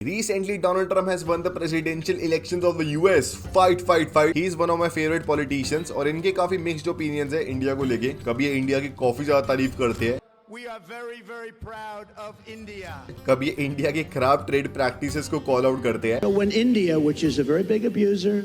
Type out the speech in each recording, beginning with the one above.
Recently, Donald Trump has won the presidential elections of the US. Fight, fight, fight. He is one of my favorite politicians और इनके काफी mixed opinions है India को लेके. कभी ये इंडिया की काफी ज्यादा तारीफ करते हैं. We are very, very proud of India. कभी ये इंडिया के खराब ट्रेड प्रैक्टिसेस को कॉल आउट करते हैं. When India, which is a very big abuser,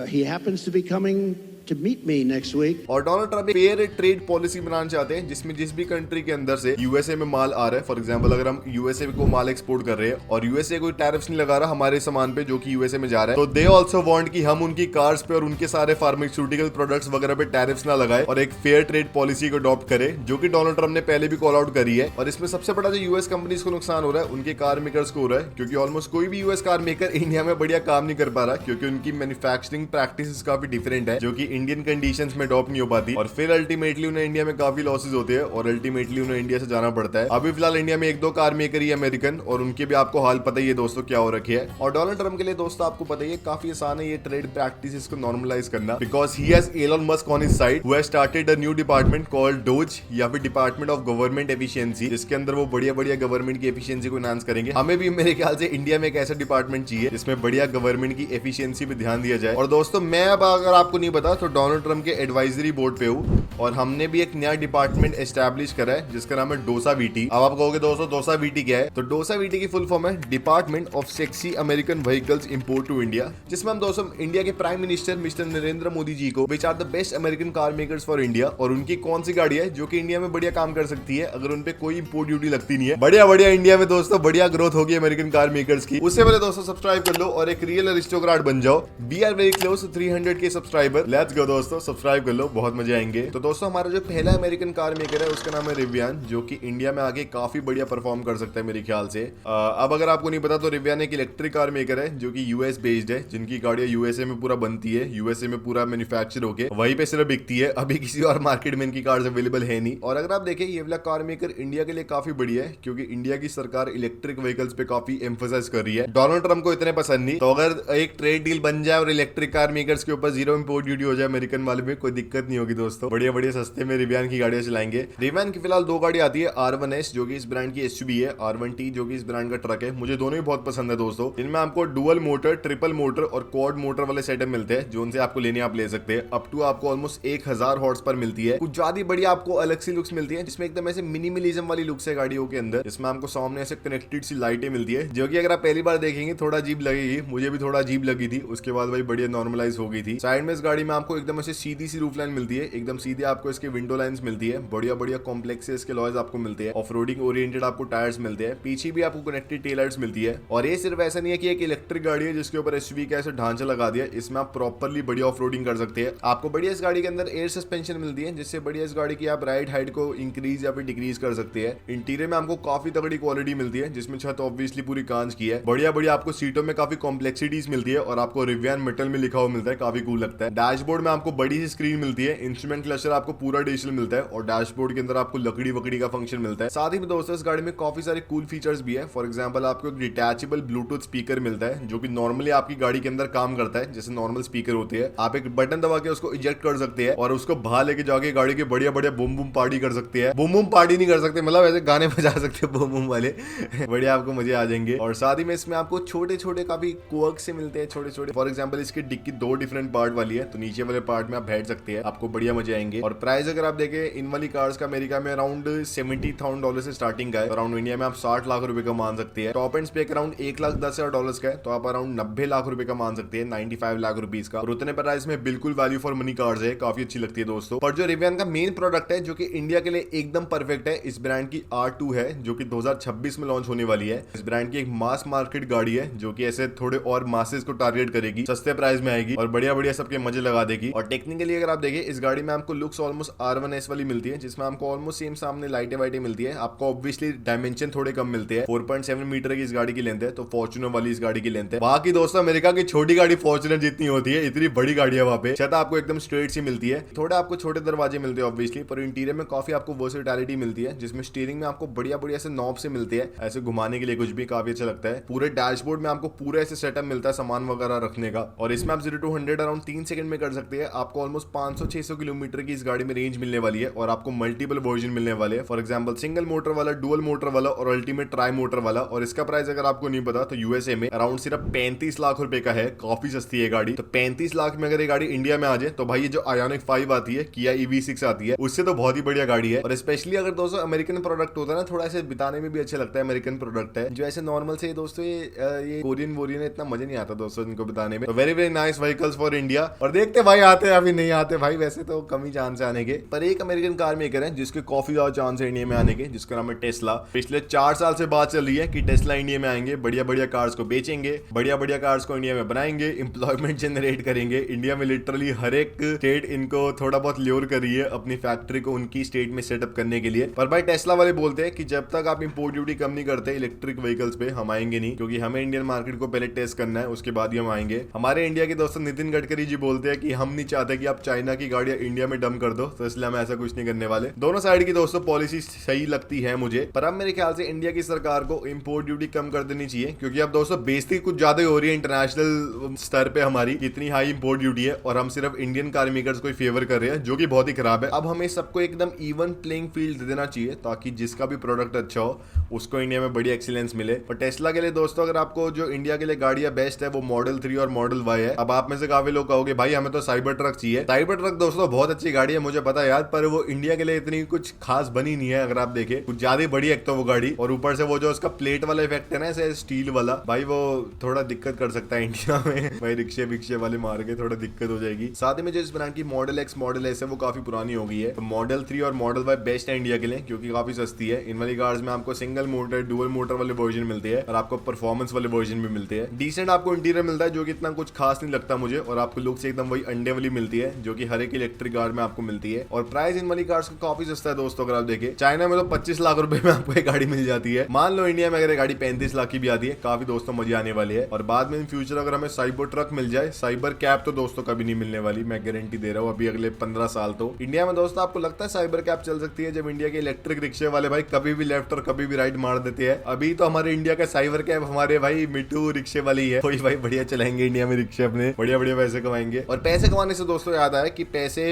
he happens to be coming to meet me next week. और Donald Trump fair trade policy बनाना चाहते हैं जिसमें जिस भी कंट्री के अंदर से यूएसए में माल आ रहा है, फॉर एग्जांपल अगर हम यूएसए को माल एक्सपोर्ट कर रहे हैं और यूएसए कोई टैरिफ्स नहीं लगा रहा हमारे सामान पे जो कि यूएसए में जा रहा है, तो दे आल्सो वांट कि हम उनकी कार्स पे और उनके सारे फार्मास्यूटिकल प्रोडक्ट्स वगैरह पे टैरिफ्स ना लगाए और एक फेयर ट्रेड पॉलिसी को अडॉप्ट करे, जो कि डोनाल्ड ट्रंप ने पहले भी कॉल आउट करी है. और इसमें सबसे बड़ा जो यूएस कंपनीज को नुकसान हो रहा है उनके कार मेकर्स को हो रहा है, क्योंकि ऑलमोस्ट कोई भी यूएस कार मेकर इंडिया में बढ़िया काम नहीं कर पा रहा, क्योंकि उनकी मैन्युफैक्चरिंग प्रैक्टिस काफी डिफरेंट है जो कि इंडियन कंडीशन में अडॉप्ट नहीं हो पाती. और फिर अल्टीमेटली उन्हें इंडिया में काफी लॉसेज होते हैं और अल्टीमेटली उन्हें इंडिया से जाना पड़ता है. अभी फिलहाल इंडिया में एक दो कार मेकर ही अमेरिकन, और उनके भी आपको हाल पता ही है दोस्तों क्या हो रखी है. और डोनाल्ड ट्रंप के लिए दोस्तों आपको पता ही है काफी आसान है ये ट्रेड प्रैक्टिसेस को नॉर्मलाइज करना, because he has Elon Musk on his side who has started a new department called DOGE या फिर डिपार्टमेंट ऑफ गवर्नमेंट एफिशिएंसी, जिसके अंदर वो बढ़िया बढ़िया गवर्नमेंट की एफिशिएंसी को एनहांस करेंगे. हमें भी मेरे ख्याल से इंडिया में एक ऐसा डिपार्टमेंट चाहिए जिसमें बढ़िया गवर्नमेंट की एफिशिएंसी पे ध्यान दिया जाए. और दोस्तों मैं अब अगर आपको नहीं पता तो डोनाल्ड ट्रंप के एडवाइजरी बोर्ड पे हूँ और हमने भी एक नया डिपार्टमेंट एस्टैब्लिश करा है जिसका नाम है डोसा वीटी. अब आप कहोगे दोस्तों डोसा वीटी क्या है, तो डोसा वीटी की फुल फॉर्म है department of sexy American vehicles import to India, जिसमें हम दोस्तों इंडिया के prime minister mister Narendra Modi ji को which are the best American car makers for India और उनकी कौन सी गाड़ी है जो कि इंडिया में बढ़िया काम कर सकती है अगर उनपे कोई इंपोर्ट ड्यूटी लगती नहीं है. बढ़िया बढ़िया इंडिया में दोस्तों बढ़िया ग्रोथ होगी अमेरिकन कार मेकर्स की. उससे पहले दोस्तों सब्सक्राइब कर लो और एक रियल अरिस्टोक्रेट बन जाओ. वी आर वेरी क्लोज 300 के सब्सक्राइबर. लेट्स गो दोस्तों, सब्सक्राइब कर लो, बहुत मजे आएंगे. तो दोस्तों हमारा जो पहला अमेरिकन कार मेकर है उसका नाम है रिवियान, जो कि इंडिया में आके काफी बढ़िया परफॉर्म कर सकता है मेरे ख्याल से. अब अगर आपको नहीं पता तो रिवियान एक इलेक्ट्रिक कार मेकर है जो कि यूएस बेस्ड है, जिनकी गाड़ियां यूएसए में पूरा बनती है, यूएसए में पूरा मैन्युफैक्चर होके वहीं पे सिर्फ बिकती है. अभी किसी और मार्केट में इनकी कार्स अवेलेबल है नहीं. और अगर आप देखें ये वाला कार मेकर इंडिया के लिए काफी बढ़िया है, क्योंकि इंडिया की सरकार इलेक्ट्रिक व्हीकल्स पे काफी एम्फोसाइज कर रही है. डोनाल्ड ट्रंप को इतने पसंद नहीं, तो अगर एक ट्रेड डील बन जाए और इलेक्ट्रिक कार मेकर्स के ऊपर जीरो इंपोर्ट ड्यूटी हो जाए अमेरिकन वाले में, कोई दिक्कत नहीं होगी दोस्तों. बढ़िया बढ़िया सस्ते में रिवियान की गाड़ियां चलाएंगे. रिवियान की फिलहाल दो गाड़ी आती है, R1S जो कि इस ब्रांड की एसयूवी है, R1T जो कि इस ब्रांड का ट्रक है. मुझे दोनों ही बहुत पसंद है दोस्तों. इनमें आपको डुअल मोटर, ट्रिपल मोटर और क्वाड मोटर वाले सेटअप मिलते हैं, जो उनसे आपको लेने आप ले सकते हैं. अप टू आपको ऑलमोस्ट 1000 हॉर्स पर मिलती है. कुछ ज्यादा बढ़िया आपको अलग सी लुक्स मिलती है, जिसमें एकदम ऐसे मिनिमलिज्म वाली लुक्स है गाड़ियों के अंदर, जिसमें आपको सामने ऐसे कनेक्टेड सी लाइटें मिलती है, जो कि अगर आप पहली बार देखेंगे थोड़ा अजीब लगेगी. मुझे भी थोड़ा अजीब लगी थी, उसके बाद भाई बढ़िया नॉर्मलाइज हो गई थी. साइड में इस गाड़ी में आपको एकदम ऐसे सीधी सी रूफ लाइन मिलती है, एकदम सीधे आपको इसके विंडो लाइंस मिलती है. बढ़िया बढ़िया कॉम्प्लेक्स इसके लॉयज आपको मिलते हैं. ऑफ रोडिंग ओरिएंटेड आपको टायर्स मिलते हैं. पीछे भी आपको कनेक्टेड टेल लाइट्स मिलती है. और ये सिर्फ ऐसा नहीं है कि एक इलेक्ट्रिक गाड़ी है जिसके ऊपर एसयूवी का ऐसा ढांचा लगा दिया, इसमें आप प्रॉपर्ली बढ़िया ऑफ रोडिंग कर सकते हैं. आपको बढ़िया इस गाड़ी के अंदर एयर सस्पेंशन मिलती है, जिससे बढ़िया इस गाड़ी की आप राइड हाइट को इंक्रीज या फिर डिक्रीज कर सकते हैं. इंटीरियर में आपको काफी तगड़ी क्वालिटी मिलती है, जिसमें छत ऑब्वियसली पूरी कांच की है. बढ़िया बढ़िया आपको सीटों में काफी कॉम्प्लेक्सिटीज मिलती है और आपको रिवियान मेटल में लिखा हुआ मिलता है, काफी कूल लगता है. डैशबोर्ड में आपको बड़ी सी स्क्रीन मिलती है. इंस्ट्रूमेंट क्लस्टर आपको पूरा डिजिटल मिलता है और डैशबोर्ड के अंदर आपको लकड़ी वकड़ी का फंक्शन मिलता है. साथ ही में दोस्तों इस गाड़ी में काफी सारे कूल फीचर्स भी है. फॉर एग्जांपल आपको एक डिटैचेबल ब्लूटूथ स्पीकर मिलता है, जो कि नॉर्मली आपकी गाड़ी के अंदर काम करता है जैसे नॉर्मल स्पीकर होते हैं. आप एक बटन दबा के उसको इजेक्ट कर सकते हैं और उसको बाहर लेके जाके गाड़ी के बढ़िया बढ़िया बूम बूम पार्टी कर सकते हैं. बूम बूम पार्टी नहीं कर सकते, मतलब ऐसे गाने बजा सकते हैं बूम बूम वाले. बढ़िया आपको मजे आ जाएंगे. और साथ ही में इसमें आपको छोटे छोटे काफी क्वर्क से मिलते हैं, छोटे छोटे. फॉर एग्जांपल इसकी डिक्की दो डिफरेंट पार्ट वाली है, तो नीचे वाले पार्ट में आप बैठ सकते हैं, आपको बढ़िया मजे आएंगे. और प्राइस अगर आप देखें इन वाली कार्स का अमेरिका में अराउंड $70,000 से स्टार्टिंग का है. अराउंड इंडिया में आप 60 लाख रुपए का मान सकते हैं. टॉप एंड स्पेक अराउंड $1,10,000 का है, तो आप अराउंड 90 लाख रुपए का मान सकते हैं, 95 लाख रुपीज का. और उतने प्राइस में बिल्कुल वैल्यू फॉर मनी कार्स है, काफी अच्छी लगती है दोस्तों. पर जो रिवियान का मेन प्रोडक्ट है जो कि इंडिया के लिए एकदम परफेक्ट है, इस ब्रांड की R2 है, जो कि 2026 में लॉन्च होने वाली है. इस ब्रांड की एक मास मार्केट गाड़ी है जो कि ऐसे थोड़े और मासेस को टारगेट करेगी, सस्ते प्राइस में आएगी और बढ़िया बढ़िया सबके मजे लगा देगी. और टेक्निकली अगर आप देखें इस गाड़ी में आपको लुक्स ऑलमोस्ट R1S वाली मिलती है, जिसमें आपको ऑलमोस्ट सेम सामने लाइटें वाइटें मिलती है. आपको ऑब्वियसली डायमेंशन थोड़े कम मिलते हैं. 4.7 मीटर की इस गाड़ी की लेंथ है, तो फॉर्च्यूनर वाली इस गाड़ी की लेंथ है. बाकी दोस्तों अमेरिका की छोटी गाड़ी फॉर्च्यूनर जितनी होती है, इतनी बड़ी गाड़ी है वहां पे. छत आपको एकदम स्ट्रेट सी मिलती है, थोड़ा आपको छोटे दरवाजे मिलते हैं ऑब्वियसली, पर इंटीरियर में काफी आपको वर्सेटिलिटी मिलती है, जिसमें स्टीयरिंग में आपको बढ़िया बढ़िया से नॉब से मिलते हैं, ऐसे घुमाने के लिए कुछ भी काफी अच्छा लगता है. पूरे डैशबोर्ड में आपको पूरा ऐसे सेटअप मिलता है सामान वगैरह रखने का. और इसमें आप 0 to 100 अराउंड 3 सेकंड में कर सकते सकते हैं। आपको ऑलमोस्ट 500-600 किलोमीटर की इस गाड़ी में रेंज मिलने वाली है और आपको मल्टीपल वर्जन मिलने वाले हैं। फॉर एग्जांपल सिंगल मोटर वाला, डुअल मोटर वाला और अल्टीमेट ट्राई मोटर वाला। और इसका प्राइस अगर आपको नहीं पता तो यूएसए में अराउंड सिर्फ 35 लाख रुपए का है। काफी सस्ती है गाड़ी। तो 35 लाख में अगर ये गाड़ी इंडिया में आ जाए तो भाई ये जो आयोनिक 5 आती है, किया EV6 आती है, उससे तो बहुत ही बढ़िया गाड़ी है। और स्पेशली अगर दोस्तों अमेरिकन प्रोडक्ट होता है ना, थोड़ा ऐसे बिताने में भी अच्छा लगता है। अमेरिकन प्रोडक्ट है जो ऐसे नॉर्मल से दोस्तों ये कोरियन वोरियन इतना मजा नहीं आता दोस्तों इनको बिताने में। तो very very nice vehicles for India. और देखते भाई आते हैं अभी नहीं आते भाई, वैसे तो कम ही चांस है आने के। पर एक अमेरिकन कार मेकर है जिसके काफी ज्यादा चांस है इंडिया में आने के, जिसका नाम है टेस्ला। पिछले 4 साल से बात चल रही है कि टेस्ला इंडिया में आएंगे, बढ़िया बढ़िया कार्स को बेचेंगे, बढ़िया बढ़िया कार्स को इंडिया में बनाएंगे, एम्प्लॉयमेंट जनरेट करेंगे। इंडिया में लिटरली हर एक स्टेट इनको थोड़ा बहुत ल्योर कर रही है अपनी फैक्ट्री को उनकी स्टेट में सेटअप करने के लिए। पर भाई टेस्ला वाले बोलते हैं कि जब तक आप इंपोर्ट ड्यूटी कम नहीं करते इलेक्ट्रिक व्हीकल्स पे, हम आएंगे नहीं, क्योंकि हमें इंडियन मार्केट को पहले टेस्ट करना है, उसके बाद ही हम आएंगे। हमारे इंडिया के दोस्तों नितिन गडकरी जी बोलते हैं कि हम नहीं चाहते कि आप चाइना की गाड़ियां इंडिया में डंप कर दो, तो इसलिए हम ऐसा कुछ नहीं करने वाले। दोनों साइड की दोस्तों पॉलिसी सही लगती है मुझे, पर अब मेरे ख्याल से इंडिया की सरकार को इंपोर्ट ड्यूटी कम कर देनी चाहिए, क्योंकि अब दोस्तों बेइज्जती कुछ ज्यादा हो रही है इंटरनेशनल स्तर पे हमारी, इतनी हाई इंपोर्ट ड्यूटी है और हम सिर्फ इंडियन कार मेकर्स को फेवर कर रहे हैं, जो कि बहुत ही खराब है। अब हमें सबको एकदम इवन प्लेइंग फील्ड दे देना चाहिए ताकि जिसका भी प्रोडक्ट अच्छा हो उसको इंडिया में बड़ी एक्सीलेंस मिले। और टेस्ला के लिए दोस्तों अगर आपको जो इंडिया के लिए गाड़ियां बेस्ट है वो मॉडल 3 और मॉडल Y है। अब आप में से काफी लोग कहोगे भाई हमें तो साइबर ट्रक चाहिए। साइबर ट्रक दोस्तों बहुत अच्छी गाड़ी है, मुझे पता है यार, पर वो इंडिया के लिए इतनी कुछ खास बनी नहीं है। अगर आप देखें कुछ ज्यादा बड़ी एक तो वो गाड़ी, और ऊपर से वो जो उसका प्लेट वाला इफेक्ट है ना ऐसे स्टील वाला, भाई वो थोड़ा दिक्कत कर सकता है इंडिया में भाई रिक्शे विक्शे वाले मार के थोड़ा दिक्कत हो जाएगी। साथ ही में जो इस ब्रांड की मॉडल X मॉडल S है वो काफी पुरानी हो गई है। तो मॉडल 3 और मॉडल Y बेस्ट है इंडिया के लिए क्योंकि काफी सस्ती है। इन वाली कार्स में आपको सिंगल मोटर, डुअल मोटर वाले वर्जन मिलते हैं और आपको परफॉर्मेंस वाले वर्जन भी मिलते हैं। डिसेंट आपको इंटीरियर मिलता है जो कि इतना कुछ खास नहीं लगता मुझे, और आपको लुक से एकदम वही अंडे वाली मिलती है जो कि हर एक इलेक्ट्रिक कार में आपको मिलती है। और प्राइस इन वाली कार्स का काफी सस्ता है दोस्तों। अगर आप देखें चाइना में तो 25 लाख रुपए में आपको एक गाड़ी मिल जाती है, मान लो इंडिया में अगर गाड़ी 35 लाख की भी आती है, काफी दोस्तों मजे आने वाली है। और बाद में इन फ्यूचर अगर हमें साइबर ट्रक मिल जाए, साइबर कैब तो दोस्तों कभी नहीं मिलने वाली, मैं गारंटी दे रहा हूँ अभी अगले 15 साल तो इंडिया में दोस्तों। आपको लगता है साइबर कैब चल सकती है जब इंडिया के इलेक्ट्रिक रिक्शे वाले भाई कभी भी लेफ्ट और कभी भी राइट मार देते हैं। अभी तो हमारे इंडिया का साइबर कैब हमारे भाई मिट्टू रिक्शे वाली है, कोई भाई बढ़िया चलाएंगे इंडिया में रिक्शे, अपने बढ़िया बढ़िया पैसे कमाएंगे। और पैसे कमाने से दोस्तों याद आया कि पैसे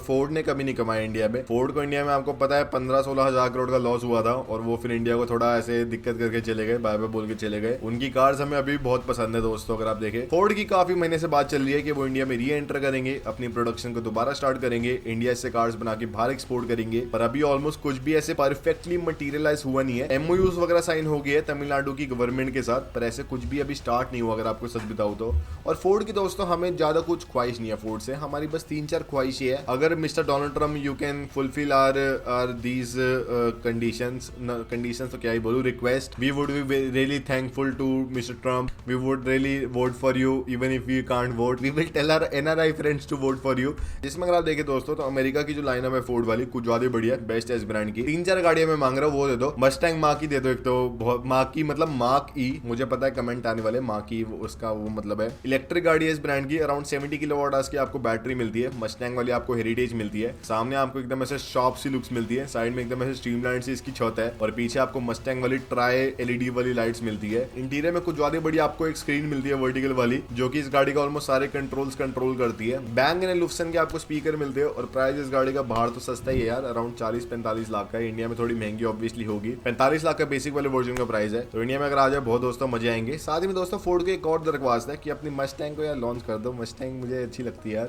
फोर्ड ने कभी नहीं कमाए इंडिया में। फोर्ड को इंडिया में आपको पता है 15-16 हजार करोड़ का लॉस हुआ था और वो फिर इंडिया को थोड़ा ऐसे दिक्कत करके चले गए, बाय बाय बोल के चले गए। उनकी कार्स हमें अभी बहुत पसंद है दोस्तों। अगर आप देखें फोर्ड की काफी महीने से बात चल रही है कि वो इंडिया में री एंटर करेंगे, अपनी प्रोडक्शन को दोबारा स्टार्ट करेंगे, इंडिया से कार्स बना के बाहर एक्सपोर्ट करेंगे। पर अभी ऑलमोस्ट कुछ भी ऐसे परफेक्टली मटेरियलाइज हुआ नहीं है। MOUs वगैरह साइन हो गए तमिलनाडु की गवर्नमेंट के साथ, पर ऐसे कुछ भी अभी स्टार्ट नहीं हुआ अगर आपको सच बताऊं तो। और फोर्ड की दोस्तों हमें ज्यादा कुछ ख्वाहिश नहीं है फोर्ड से, हमारी बस 3-4 ख्वाहिश है। अगर mister Donald Trump you can fulfil are these conditions तो क्या ही बोलूं, request, we would be really thankful to mister Trump, we would really vote for you even if you can't vote, we will tell our NRI friends to vote for you. जिसमें अगर आप देखें दोस्तों तो अमेरिका की जो lineup है Ford वाली कुछ ज्यादा बढ़िया है, बेस्ट है इस ब्रांड की। 3-4 गाड़ियां मैं मांग रहा हूँ वो दे दो। मस्टैंग मार्क ई दे दो, एक तो मार्क ई मतलब मार्क ई, मुझे पता है कमेंट आने वाले, मार्क ई उसका वो मतलब है। इलेक्ट्रिक गाड़ी है इस ब्रांड की, अराउंड 70 किलोवाट आवर्स की आपको बैटरी मिलती है। मस्टैंग वाली आपको हेरिटेज मिलती है, सामने आपको एकदम ऐसे शॉप सी लुक्स मिलती है, साइड में एकदम ऐसे स्ट्रीमलाइन सी इसकी छत है, और पीछे आपको मस्टैंग वाली ट्राई LED वाली लाइट्स मिलती है। इंटीरियर में कुछ ज्यादा बड़ी आपको एक स्क्रीन मिलती है वर्टिकल वाली, जो कि इस गाड़ी का ऑलमोस्ट सारे कंट्रोल्स कंट्रोल करती है। बैंग एंड लुफ्सन के आपको स्पीकर मिलते हैं। और प्राइस इस गाड़ी का बाहर तो सस्ता ही है यार, अराउंड 40-45 लाख का है। इंडिया में थोड़ी महंगी ऑब्वियसली होगी, 45 लाख का बेसिक वाले वर्जन का प्राइस है। तो इंडिया में अगर आ जाए बहुत दोस्तों मजे आएंगे। साथ ही में दोस्तों फोर्ड की एक और दरख्वास्त है कि अपनी मस्टैंग को यार लॉन्च कर दो। मस्टैंग मुझे अच्छी लगती है यार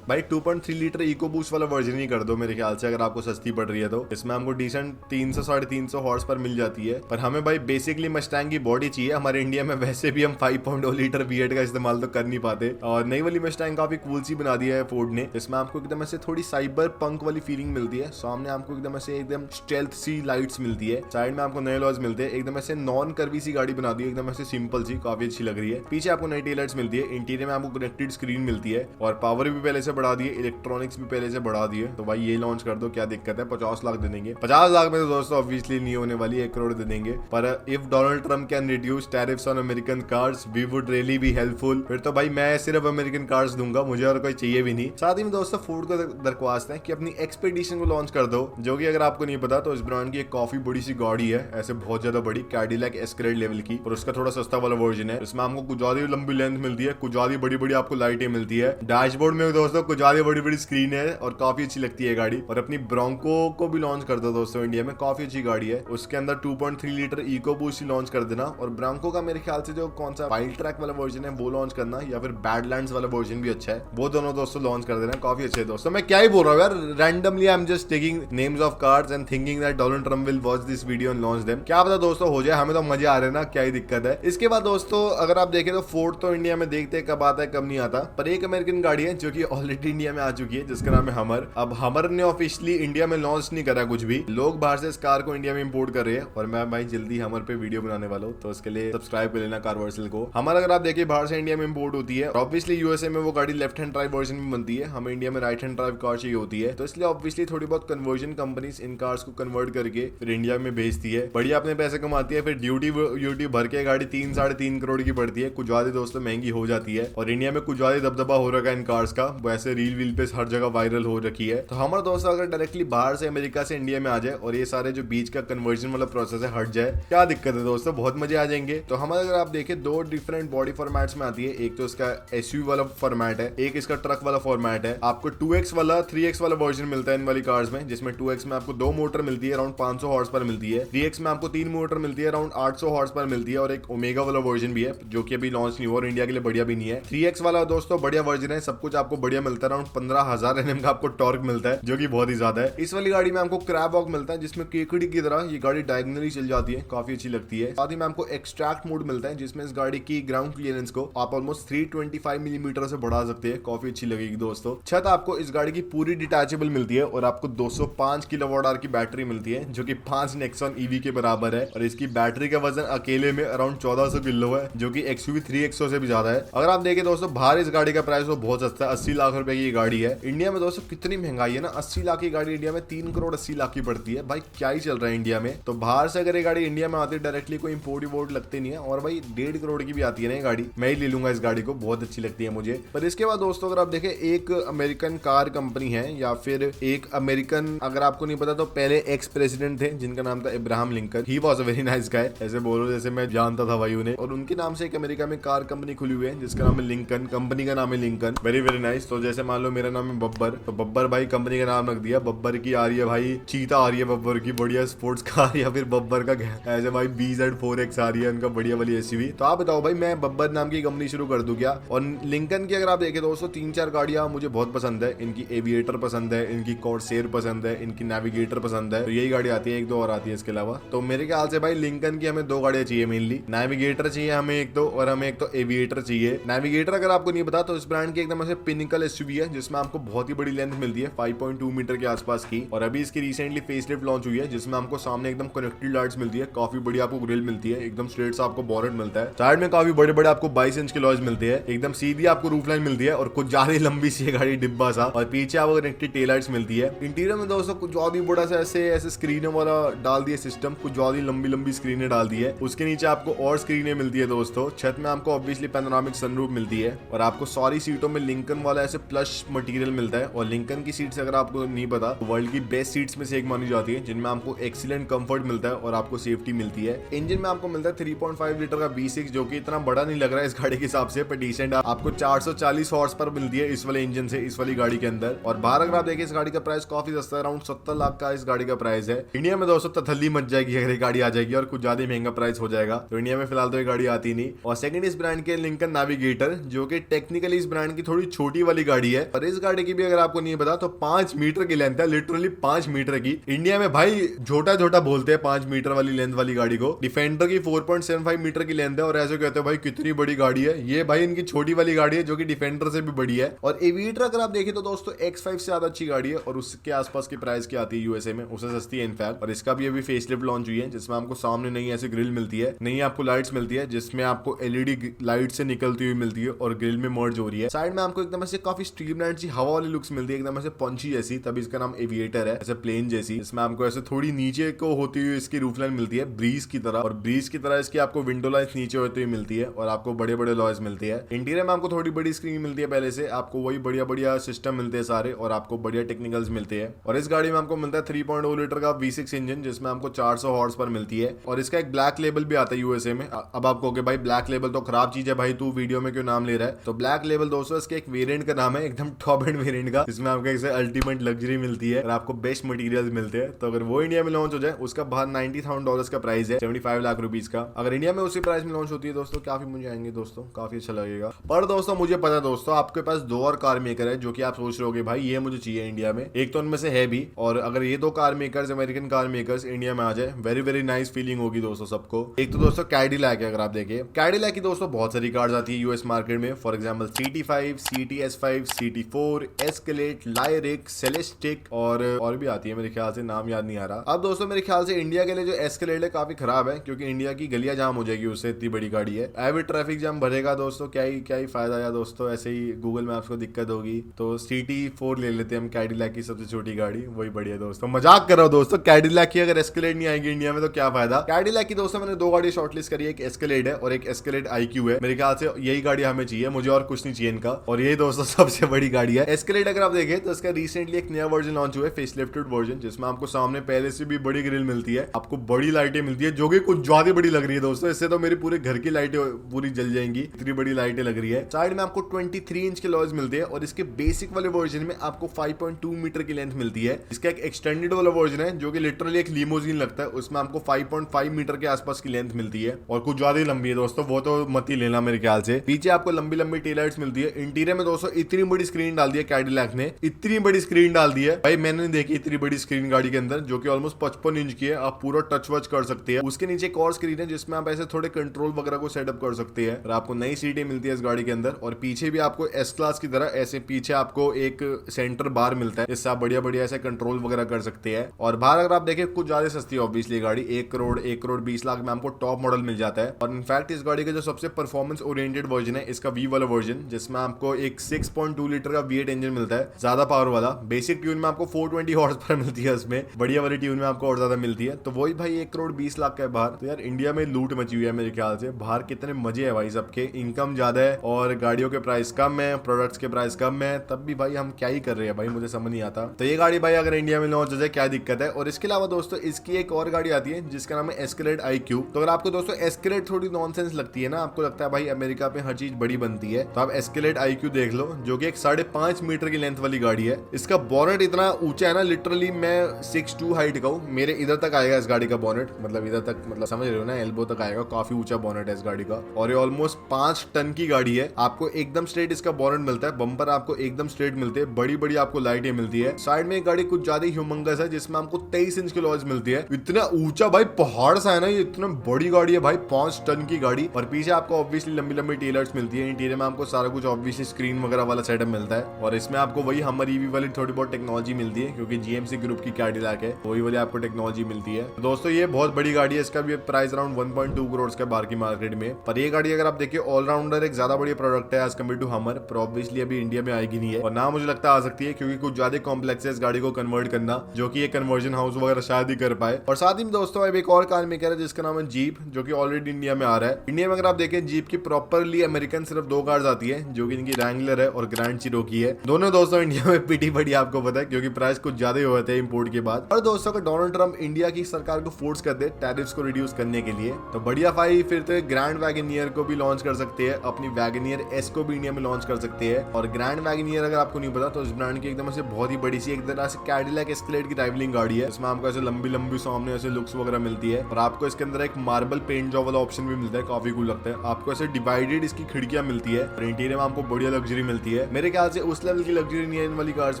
भाई। 2.3 लीटर इको बूस्ट वाला वर्जन ही कर दो मेरे ख्याल से, अगर आपको सस्ती पड़ रही है तो। इसमें हमको डिसेंट 300-350 हॉर्स पर मिल जाती है। पर हमें भाई बेसिकली मस्टैंग की बॉडी चाहिए। हमारे इंडिया में वैसे भी हम 5.2 लीटर V8 का इस्तेमाल तो कर नहीं पाते। और नई वाली मस्टैंग काफी कूल सी बना दी है फोर्ड ने। इसमें आपको एकदम ऐसे थोड़ी साइबर पंक वाली फीलिंग मिलती है। सामने आपको एकदम ऐसे एकदम स्टेल्थ सी लाइट्स मिलती है, साइड में आपको नए लॉज मिलते हैं। एकदम ऐसे नॉन कर्वी सी गाड़ी बना दी है, एकदम ऐसे सिंपल सी, काफी अच्छी लग रही है। पीछे आपको नई टेल लाइट्स मिलती है, इंटीरियर में आपको कनेक्टेड स्क्रीन मिलती है, और पावर भी पहले से बढ़ा दी है, इलेक्ट्रॉनिक्स भी पहले से बढ़ा दी है। तो भाई ये लॉन्च कर दो, क्या दिक्कत है। 50 लाख दे देंगे। 50 लाख में तो दोस्तों ऑब्वियसली नहीं होने वाली, 1 करोड़ दे देंगे। पर if Donald Trump can reduce tariffs on American cars we would really be helpful. फिर तो भाई मैं सिर्फ अमेरिकन कार्स दूंगा, मुझे और कोई चाहिए भी नहीं। साथ ही में दोस्तों फोर्ड को दरख्वास्त है कि अपनी एक्सपेडिशन को लॉन्च कर दो, जो कि अगर आपको नहीं पता तो इस ब्रांड की एक काफी बड़ी सी गाड़ी है, ऐसे बहुत ज्यादा बड़ी, कैडिलैक एस्केलेड लेवल की। और उसका थोड़ा सस्ता वाला वर्जन है। इसमें आपको कुछ ज्यादा लंबी लेंथ मिलती है, कुछ ज्यादा बड़ी बड़ी आपको लाइटें मिलती है, डैशबोर्ड में दोस्तों कुछ ज्यादा बड़ी बड़ी स्क्रीन है और काफी अच्छी लगती है गाड़ी। और अपनी ब्रोंको को भी लॉन्च कर दो दोस्तों इंडिया में, काफी अच्छी गाड़ी है। उसके अंदर 2.3 लीटर इको बूस्ट लॉन्च कर देना। और ब्रोंको का मेरे ख्याल से जो कौन सा वाइल्ड ट्रैक वाला वर्जन है वो लॉन्च करना, या फिर बैडलैंड्स वाला वर्जन भी अच्छा है, वो दोनों दोस्तों लॉन्च कर देना, काफी अच्छे है दोस्तों। मैं क्या ही बोल रहा हूँ यार, randomly I am just taking names of cars and thinking that Donald Trump will watch this video and launch them. क्या पता दोस्तों हो जाए, हमें तो मजे आ रहे हैं ना, क्या ही दिक्कत है। इसके बाद दोस्तों अगर आप देखें तो फोर्ड तो इंडिया में देखते कब आता है कब नहीं आता, पर एक अमेरिकन गाड़ी है जो कि ऑलरेडी इंडिया में आ चुकी है जिसका नाम है हमर। अब हमर ने ऑफिशियली इंडिया में लॉन्च नहीं करा कुछ भी, लोग बाहर से इस कार को इंडिया में इंपोर्ट कर रहे हैं। और मैं भाई जल्दी हमर पे वीडियो बनाने वाला हूँ, तो उसके लिए सब्सक्राइब कर लेना कारवर्सल को। हमर अगर आप देखिए बाहर से इंडिया में इंपोर्ट होती है, ऑब्वियसली यूएसए में वो गाड़ी लेफ्ट हैंड ड्राइव वर्जन में बनती है, हमें इंडिया में राइट हैंड ड्राइव कार चाहिए होती है, तो इसलिए ऑब्वियसली थोड़ी बहुत कन्वर्जन कंपनीज इन कार्स को कन्वर्ट करके फिर इंडिया में भेजती है, बढ़िया अपने पैसे कमाती है। फिर ड्यूटी भर के गाड़ी 3-3.5 करोड़ की पड़ती है, कुछ ज्यादा दोस्तों महंगी हो जाती है। और इंडिया में कुछ ज्यादा दबदबा हो रखा है इन कार्स का, वैसे रील व्हील पे हर जगह वायरल हो रखी है। तो हमारे दोस्तों अगर डायरेक्टली बाहर से अमेरिका से इंडिया में आ जाए और ये सारे जो बीच का कन्वर्जन वाला प्रोसेस है हट जाए, क्या दिक्कत है दोस्तों, बहुत मजे आ जाएंगे। तो हमारे अगर आप देखें दो डिफरेंट बॉडी फॉर्मेट्स में आती है, एक तो इसका एसयूवी वाला फॉर्मेट है, एक इसका ट्रक वाला फॉर्मेट है। आपको 2X वाला 3X वाला वर्जन मिलता है इन वाली कार्स में, जिसमें 2X में आपको 2 मोटर मिलती है, अराउंड 500 हॉर्स पर मिलती है। 3X में आपको 3 मोटर मिलती है, अराउंड 800 हॉर्स पर मिलती है। और एक ओमेगा वाला वर्जन भी है जो कि अभी लॉन्च नहीं हुआ और इंडिया के लिए बढ़िया भी नहीं है। 3X वाला दोस्तों बढ़िया वर्जन है, सब कुछ आपको बढ़िया मिलता है, अराउंड 15,000 Nm का आपको टॉर्क मिलता है, जो कि बहुत ही ज्यादा है। इस वाली गाड़ी में आपको क्रैब वॉक मिलता है, जिसमें केकड़ी की तरह ये गाड़ी डायगोनली चल जाती है, काफी अच्छी लगती है। साथ ही में आपको एक्सट्रैक्ट मोड मिलता है, जिसमें इस गाड़ी की ग्राउंड क्लियरेंस को आप ऑलमोस्ट 325 मिलीमीटर से बढ़ा सकते हैं, काफी अच्छी लगेगी दोस्तों। छत आपको इस गाड़ी की पूरी डिटैचेबल मिलती है और आपको 205 किलोवाट आवर की बैटरी मिलती है, जो कि 5 नेक्सॉन ईवी के बराबर है। और इसकी बैटरी का वजन अकेले में अराउंड 1400 किलो है, जो कि XUV 3XO से भी ज्यादा है। अगर आप देखें दोस्तों बाहर इस गाड़ी का प्राइस वो बहुत सस्ता है, 80 लाख रुपए की ये गाड़ी है। इंडिया में दोस्तों कितनी महंगाई है ना, 80 लाख की गाड़ी इंडिया में 3 करोड़ 80 लाख की पड़ती है, भाई क्या ही चल रहा है इंडिया में। तो बाहर से अगर ये गाड़ी इंडिया में आती है डायरेक्टली कोई इंपोर्ट वोट लगती नहीं है, और भाई 1.5 करोड़ की भी आती है ना ये गाड़ी, मैं ही ले लूंगा इस गाड़ी को, बहुत अच्छी लगती है मुझे। पर इसके बाद दोस्तों अगर आप देखें एक अमेरिकन कार कंपनी है, या फिर एक अमेरिकन, अगर आपको नहीं पता तो पहले एक्स प्रेसिडेंट थे जिनका नाम था Ibrahim Lincoln, he was a very nice guy, ऐसे बोलो जैसे मैं जानता था भाई उन्हें। और उनके नाम से एक अमेरिका में कार कंपनी खुली हुई है जिसका नाम है लिंकन, कंपनी का नाम है लिंकन, वेरी वेरी नाइस। तो जैसे मान लो मेरा नाम है बब्बर, तो बब्बर भाई कंपनी का नाम रख दिया, बब्बर की आ रही है भाई चीता आ रही है, बब्बर की बढ़िया स्पोर्ट्स कार, या फिर बब्बर का ऐसे भाई BZ4X आ रही है उनका बढ़िया वाली एसयूवी। तो आप बताओ भाई मैं बब्बर नाम की कंपनी शुरू कर दूं क्या। और लिंकन की अगर आप देखें दोस्तों 3-4 गाड़ियां मुझे बहुत पसंद है, इनकी एविएटर पसंद है, इनकी कॉर्सेयर पसंद है, इनकी नेविगेटर पसंद है, तो यही गाड़ी आती है, एक दो और आती है इसके अलावा। तो मेरे ख्याल से भाई लिंकन की हमें 2 गाड़ियां चाहिए, मेनली नेविगेटर चाहिए हमें एक तो, और हमें एक तो एविएटर चाहिए। नेविगेटर अगर आपको नहीं पता तो इस ब्रांड की एकदम ऐसे पिनिकल एसयूवी है, जिसमें आपको बहुत ही बड़ी लेंथ मिलती है 5.2 मीटर के आसपास की। और अभी इसकी रिसेंटली फेसलिफ्ट लॉन्च हुई है, जिसमें आपको सामने एकदम कनेक्टेड लाइट्स मिलती है, काफी बड़ी आपको ग्रिल मिलती है, एकदम स्ट्रेट सा आपको बॉनेट मिलता है, साइड में काफी बड़े बड़े आपको 22 इंच के लॉयज मिलते हैं, एकदम सीधी आपको रूफ लाइन मिलती है, और कुछ ज्यादा लंबी सी गाड़ी डिब्बा सा, और पीछे आपको कनेक्टेड टेल लाइट्स मिलती है। इंटीरियर में दोस्तों कुछ ज्यादा बड़ा सा ऐसे स्क्रीनों वाला डाल दिया सिस्टम, कुछ ज्यादा लंबी स्क्रीनें डाल दी है। उसके नीचे आपको और स्क्रीनें मिलती है दोस्तों। छत में आपको ऑब्वियसली पैनोरामिक सनरूफ मिलती है, और आपको सारी सीटों में लिंकन वाला ऐसे प्लस मटेरियल मिलता है। और लिंकन की सीट्स अगर आपको नहीं पता तो वर्ल्ड की बेस्ट सीट्स में से एक मानी जाती है, जिनमें आपको एक्सीलेंट कंफर्ट मिलता है और आपको सेफ्टी मिलती है। इंजन में आपको मिलता है 3.5 लीटर का V6, जो कि इतना बड़ा नहीं लग रहा है इस गाड़ी के हिसाब से, पर डिसेंट। आपको 440 हॉर्स पर मिलती है इस वाले इंजन से, इस वाली गाड़ी के अंदर। और बाहर अगर आप देखिए इस गाड़ी का प्राइस काफी सस्ता है, अराउंड 70 लाख का इस गाड़ी का प्राइस है। इंडिया में दोस्तों तथल्ली मच जाएगी अगर ये गाड़ी आ जाएगी, और कुछ ज्यादा महंगा प्राइस हो जाएगा। तो इंडिया में फिलहाल तो ये गाड़ी आती नहीं। और सेकंड इस ब्रांड के लिंकन नेविगेटर, जो कि टेक्निकली इस ब्रांड की थोड़ी छोटी वाली गाड़ी है, और इस गाड़ी की भी अगर आपको नहीं पता तो 5 मीटर की लेंथ है, लिटरली 5 मीटर की। इंडिया में भाई छोटा बोलते हैं 5 मीटर वाली लेंथ वाली गाड़ी को। डिफेंडर की 4.75 मीटर की लेंथ है, और ऐसे कहते हैं भाई कितनी बड़ी गाड़ी है ये, भाई इनकी छोटी वाली गाड़ी है जो कि डिफेंडर से भी बड़ी है। और एविएटर अगर आप देखें तो दोस्तों X5 से ज्यादा अच्छी गाड़ी है, और उसके आसपास की प्राइस की आती है यूएसए में, उससे सस्ती है इनफैक्ट। और इसका भी अभी फेसलिफ्ट लॉन्च हुई है, जिसमें आपको सामने नई ऐसी ग्रिल मिलती है, नई आपको लाइट्स मिलती है, जिसमें आपको LED लाइट से निकलती हुई मिलती है और ग्रिल में मर्ज हो रही है। साइड में आपको एकदम ऐसे काफी स्ट्रीमलाइट सी हवा वाली लुक्स मिलती है, एकदम ऐसे पंची जैसी, तभी इसका नाम एविएटर है, ऐसे प्लेन जैसी। इसमें आपको ऐसे थोड़ी नीचे को होती हुई इसकी रूफ लाइन मिलती है ब्रीज की तरह, और ब्रीज की तरह इसकी आपको विंडो लाइट्स नीचे होती हुई मिलती है, और आपको बड़े बड़े लॉयज मिलती है। इंटीरियर में आपको थोड़ी बड़ी स्क्रीन मिलती है पहले से, आपको वही बढ़िया सिस्टम मिलते हैं सारे, और आपको बढ़िया टेक्निकल्स मिलते हैं। और इस गाड़ी में आपको मिलता है 3.0 लीटर का V6 इंजन, जिसमें आपको 400 हॉर्स पर मिलती है। और इसका एक ब्लैक लेबल भी आता है यूएसए में। अब आप कहोगे भाई ब्लैक लेबल तो खराब चीज है भाई, तू वीडियो में क्यों नाम ले रहा है। तो ब्लैक लेबल दोस्तों इस उसके एक वेरिएंट का नाम है एकदम टॉप एंड वेरिएंट का, जिसमें आपको एक अल्टीमेट लग्जरी मिलती है और आपको बेस्ट मटेरियल्स मिलते हैं। तो अगर वो इंडिया में लॉन्च हो जाए, उसका बाहर $90,000 का प्राइस है, 75 लाख रुपीज का। अगर इंडिया में उसी प्राइस में लॉन्च होती है दोस्तों, काफी मुझे आएंगे दोस्तों, काफी अच्छा लगेगा। पर दोस्तों मुझे पता है दोस्तों, आपके पास 2 और कार मेकर है जो कि आप सोच रहे होगे भाई ये मुझे चाहिए इंडिया में, एक तो उनमें से है भी। और अगर ये 2 car makers, American car makers India में आ जाए, वेरी वेरी नाइस फीलिंग होगी दोस्तों सबको। एक तो दोस्तों कैडिलैक है, अगर आप देखें कैडिलैक की दोस्तों बहुत सारी कार्स आती है यूएस मार्केट में। For example CT5, CTS5, CT4, Escalade, Lyriq, Celestiq और भी आती है, मेरे ख्याल से नाम याद नहीं आ रहा। अब दोस्तों मेरे ख्याल से इंडिया के लिए जो एस्केलेट है काफी खराब है, क्योंकि इंडिया की गलियां जाम हो जाएगी उससे, इतनी बड़ी गाड़ी है। एवरी ट्रैफिक जाम भरेगा दोस्तों, क्या ही फायदा है दोस्तों, ऐसे ही गूगल मैप्स को दिक्कत होगी। तो CT4 ले लेते हैं हम, कैडिलैक की सबसे छोटी गाड़ी, वही बढ़िया दोस्तों। मजाक कर रहा हूं दोस्तों, कैडिलैक की अगर एस्केलेट नहीं आएगी इंडिया में तो क्या फायदा। कैडिलैक की दोस्तों मैंने 2 गाड़ी शॉर्टलिस्ट करी है, एक एस्केलेट है और एक एस्केलेट IQ है। मेरे ख्याल से यही गाड़ी हमें चाहिए, मुझे और कुछ नहीं चाहिए इनका। और यही दोस्तों सबसे बड़ी गाड़ी है एस्केलेट। अगर आप देखें तो इसका रिसेंटली एक नया वर्जन लॉन्च हुआ है, फेसलिफ्टेड वर्जन, जिसमें आपको सामने पहले से भी बड़ी ग्रिल मिलती है, आपको बड़ी लाइटें मिलती है, जो कि कुछ ज्यादा बड़ी लग रही है दोस्तों। इससे तो मेरे पूरे घर की लाइटें पूरी जल जाएंगी, इतनी बड़ी लाइटें लग रही है। साइड में आपको 23 इंच के लॉयज मिलते हैं और इसके बेसिक वाले वर्जन में आपको 5.2 मीटर की लेंथ मिलती है। इसका एक एक्सटेंडेड वाला वर्जन है जो कि लिटरली एक लिमोजिन लगता है, उसमें आपको 5.5 मीटर के आसपास की लेंथ मिलती है और कुछ ज्यादा ही लंबी है दोस्तों, वो तो मत ही लेना मेरे ख्याल से। पीछे आपको लंबी लंबी टेल लाइट्स मिलती है। इंटीरियर में दोस्तों इतनी बड़ी स्क्रीन डाल दी है कैडिलैक ने, इतनी बड़ी स्क्रीन डाल दी है भाई, मैंने नहीं देखी इतनी बड़ी स्क्रीन गाड़ी के अंदर, जो कि ऑलमोस्ट 55 इंच की है। आप पूरा टच वच कर सकते हैं। उसके नीचे एक और स्क्रीन है जिसमें आप ऐसे थोड़े कंट्रोल वगैरह को सेटअप कर सकते हैं और आपको नई सीटें मिलती है इस गाड़ी के अंदर। और पीछे भी आपको S क्लास की तरह ऐसे पीछे आपको एक सेंटर बार मिलता है, जिससे आप बढ़िया बढ़िया ऐसे कंट्रोल वगैरह कर सकते हैं। और बाहर अगर आप देखें कुछ ज्यादा सस्ती है ऑब्वियसली गाड़ी, 1 करोड़ 20 लाख में आपको टॉप मॉडल मिल जाता है। और इनफैक्ट इस गाड़ी का जो सबसे परफॉर्मेंस ओरिएंटेड वर्जन है, इसका V वाला वर्जन, जिसमें आपको एक 6.2 लीटर का V8 इंजन मिलता है, ज्यादा पावर वाला। बेसिक ट्यून में आपको 420 हॉर्स पावर मिलती है, उसमें बढ़िया वाली ट्यून में आपको और ज्यादा मिलती है। तो वही भाई 1 करोड़ 20 लाख का है बाहर। तो यार इंडिया में लूट मची हुई है मेरे ख्याल से, बाहर कितने मजे है भाई सबके, इनकम ज्यादा है और गाड़ियों के प्राइस कम है, प्रोडक्ट्स के प्राइस कम है, तब भी भाई हम क्या ही कर रहे हैं भाई, मुझे समझ नहीं आता। तो ये गाड़ी भाई अगर इंडिया में लॉन्च हो जाए क्या दिक्कत है। और इसके अलावा दोस्तों इसकी एक और गाड़ी आती है जिसका नाम है एस्केलेट IQ। तो अगर आपको दोस्तों एस्केलेट थोड़ी नॉनसेंस लगती है ना, आपको लगता है भाई अमेरिका पे हर चीज बड़ी बनती है, तो आप एस्केलेट IQ देख लो, जो कि एक 5.5 मीटर की लेंथ वाली गाड़ी है। इसका बॉनेट इतना ऊंचा है ना, लिटरली मैं 6'2" हाइट का हूँ, मेरे इधर तक आएगा इस गाड़ी का बॉनेट, मतलब इधर तक, मतलब समझ रहे हो ना, एल्बो तक आएगा। काफी ऊंचा बॉनेट है इस गाड़ी का और ये ऑलमोस्ट 5 टन की गाड़ी है। आपको एकदम स्ट्रेट इसका बॉनेट मिलता है, बम्पर आपको एकदम स्ट्रेट मिलते हैं, बड़ी बड़ी आपको लाइटें मिलती है। साइड में एक गाड़ी कुछ ज्यादा ह्यूमंगस है जिसमें आपको 23 इंच की लॉयज मिलती है। इतना ऊंचा भाई पहाड़ सा है ना, ये इतना बड़ी गाड़ी है भाई, 5 टन की गाड़ी। और पीछे आपको ऑब्वियसली लंबी लंबी टेल लाइट्स मिलती है। इंटीरियर में आपको सारा कुछ ऑब्वियसली स्क्रीन वगैरह वाला सेटअप मिलता है और इसमें आपको वही हमर EV वाली थोड़ी बहुत टेक्नोलॉजी मिलती है, क्योंकि GMC ग्रुप की कैडिलैक है, वही वाली आपको टेक्नोलॉजी मिलती है। तो दोस्तों ये बहुत बड़ी गाड़ी है, इसका भी प्राइस अराउंड 1.2 करोड़ का बाहर की मार्केट में। पर ये गाड़ी अगर आप देखिए ऑलराउंडर एक ज्यादा बड़ी प्रोडक्ट है एज कम्पेयर टू हमर, पर ऑब्वियसली अभी इंडिया में आएगी नहीं है और ना मुझे लगता आ सकती है, क्योंकि कुछ ज्यादा कॉम्प्लेक्स है इस गाड़ी को कन्वर्ट करना, जो कि ये कन्वर्जन हाउस वगैरह शायद ही कर पाए। और साथ ही में दोस्तों अब एक और कार मेकर है जिसका नाम है जीप, जो कि ऑलरेडी इंडिया में आ रहा है। इंडिया में अगर आप देखें जीप की प्रॉपरली अमेरिकन सिर्फ 2 कार्स आती है, जो कि इनकी रैंगलर है और ग्रैंड चिरोकी है। दोनों दोस्तों इंडिया में पिटी पड़ी, आपको पता है, क्योंकि प्राइस कुछ ज्यादा ही होते हैं इंपोर्ट के बाद। और दोस्तों का डोनाल्ड ट्रम्प इंडिया की सरकार को फोर्स कर दे टैरिफ्स को रिड्यूस करने के लिए, तो बढ़िया भाई फिर तो ग्रैंड वैगनियर को भी लॉन्च कर सकते हैं, अपनी वैगनियर S को भी इंडिया में लॉन्च कर सकते हैं। और ग्रैंड वैगनियर अगर आपको नहीं पता तो इस ब्रांड की एकदम से बहुत ही बड़ी सी एक तरह से कैडिलैक एस्केलेट की राइवलिंग गाड़ी है, इसमें आपको ऐसे लंबी लंबी सामने ऐसे लुक्स वगैरह मिलती है और आपको इसके अंदर एक मार्बल पेंट जॉब वाला ऑप्शन भी मिलता है, काफी कूल लगता है। आपको ऐसे डिवाइडेड इसकी खिड़कियां मिलती है और इंटीरियर में आपको बढ़िया लग्जरी मिलती है। मेरे ख्याल से उस लेवल की लग्जरी नहीं है इन वाली कार्स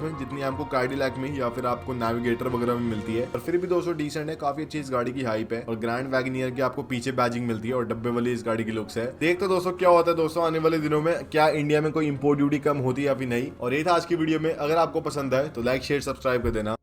में जितनी आपको कैडिलैक में या फिर आपको नेविगेटर वगैरह में मिलती है, और फिर भी दोस्तों डिसेंट है, काफी अच्छी इस गाड़ी की हाइप है। और ग्रैंड वैगनियर की आपको पीछे बैजिंग मिलती है और डब्बे वाली इस गाड़ी की लुक्स है। देखते दोस्तों क्या होता है दोस्तों आने वाले दिनों में, क्या इंडिया में कोई इंपोर्ट ड्यूटी कम होती है या फिर नहीं। और ये था आज की वीडियो में, अगर आपको पसंद आए तो लाइक शेयर सब्सक्राइब कर देना।